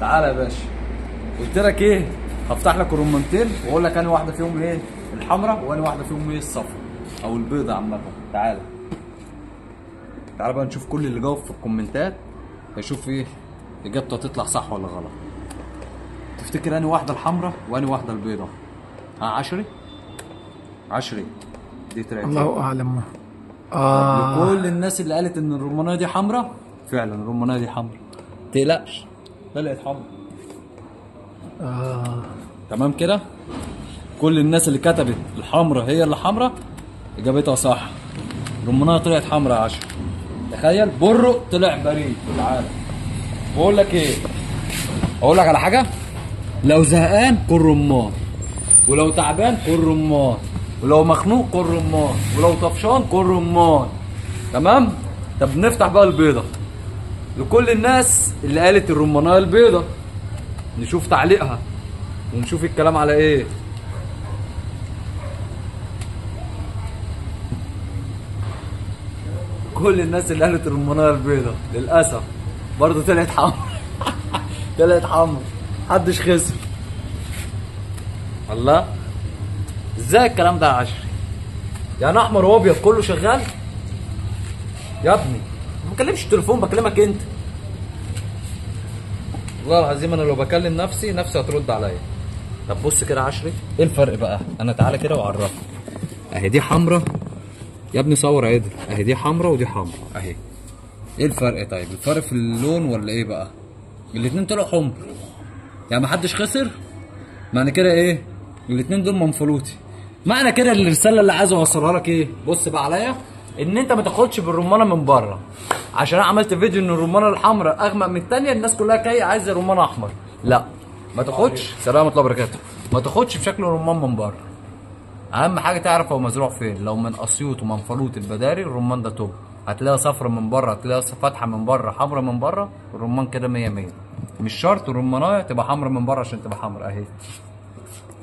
تعالى يا باشا. قلت لك ايه؟ هفتح لك الرمانتين واقول لك انا واحده فيهم ايه الحمراء وانا واحده فيهم ايه الصفراء او البيضه عامه. تعالى تعالى بقى نشوف كل اللي جاوب في الكومنتات هيشوف ايه اجابته هتطلع صح ولا غلط. تفتكر اني واحده الحمراء واني واحده البيضه؟ ها عشري دي طلعت الله اعلم. لكل الناس اللي قالت ان الرمانيه دي حمراء، فعلا الرمانيه دي حمراء، متقلقش طلعت حمراء. تمام كده. كل الناس اللي كتبت الحمراء هي اللي حمراء اجابتها صح. الرمانيه طلعت حمراء يا عشري. تخيل برق طلع بريء في العالم. بقول لك ايه؟ اقول لك على حاجه، لو زهقان كل رمان، ولو تعبان كل رمان، ولو مخنوق كل رمان، ولو طفشان كل رمان. تمام؟ طب نفتح بقى البيضه لكل الناس اللي قالت الرمانيه البيضه، نشوف تعليقها ونشوف الكلام على ايه. كل الناس اللي قالت الرمانيه البيضه للاسف برضه طلعت حمرا. طلعت حمرا، محدش خسر. الله، ازاي الكلام ده يا عشري؟ يعني احمر وابيض كله شغال؟ يا ابني ما بكلمش التليفون، بكلمك انت. والله العظيم انا لو بكلم نفسي هترد عليا. طب بص كده يا عشري، ايه الفرق بقى؟ انا تعالى كده واعرفك. اهي دي حمرا يا ابني، صور عدل. اهي دي حمرا ودي حمرا اهي. ايه الفرق طيب؟ الفرق في اللون ولا ايه بقى؟ الاتنين طلعوا حمر، يعني محدش خسر. معنى كده ايه؟ الاتنين دول منفلوتي. معنى كده الرساله اللي عايز اوصلها لك ايه؟ بص بقى عليا، ان انت ما تاخدش بالرمانه من بره. عشان انا عملت فيديو ان الرمانه الحمراء اغمق من الثانيه، الناس كلها كاي عايزه رمان احمر. لا ما تاخدش. سلام ورحمه الله وبركاته. ما تاخدش بشكل رمان من بره. اهم حاجه تعرف هو مزروع فين. لو من اسيوط ومنفلوط البداري الرمان ده توب، هتلاقيها صفرة من بره، هتلاقيها فاتحه من بره، حمرا من بره. الرمان كده 100 100. مش شرط الرمانايه تبقى حمرا من بره عشان تبقى حمرا اهي.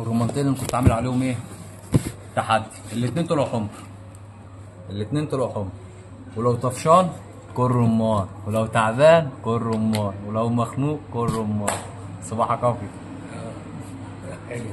الرمانتين اللي كنت عامل عليهم ايه؟ تحدي. الاتنين طلعوا حمر، الاتنين طلعوا حمر. ولو طفشان كل رمان، ولو تعبان كل رمان، ولو مخنوق كل رمان. صباحك ابيض.